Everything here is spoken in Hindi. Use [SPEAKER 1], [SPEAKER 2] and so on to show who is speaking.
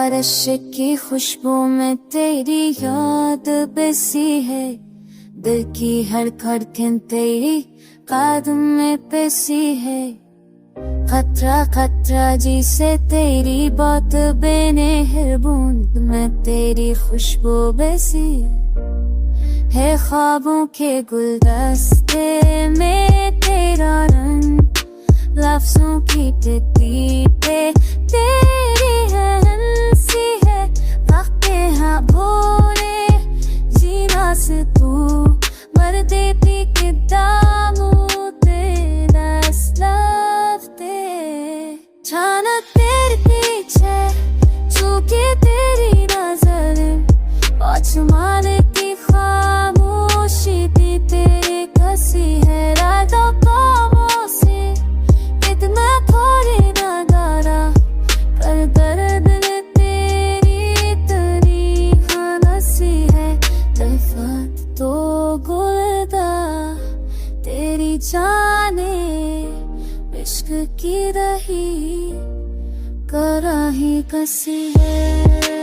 [SPEAKER 1] बारिश की खुशबू में तेरी याद बसी है, दिल की हर धड़कन तेरी कदम में बसी है। खतरा खतरा जिसे तेरी बात बेनहर बूंद में तेरी खुशबू बसी है। ख्वाबों के गुलदस्ते में तेरा रंग, लफ्जों की तितली पे तेरी है हंसी है। वक्त हाँ भोरे जीना से तू मर देती के दामों तेरा लफ्ते छाना तेरे पीछे चूके तेरी नजर आसमान की खामोशी थी तेरे कसी है। रातों कामों से इतना थोड़ी नगारा पर दर्द ने तेरी इतनी हंसी है। दफात तो गुलदा तेरी जाने इश्क की रही कराही कसी है।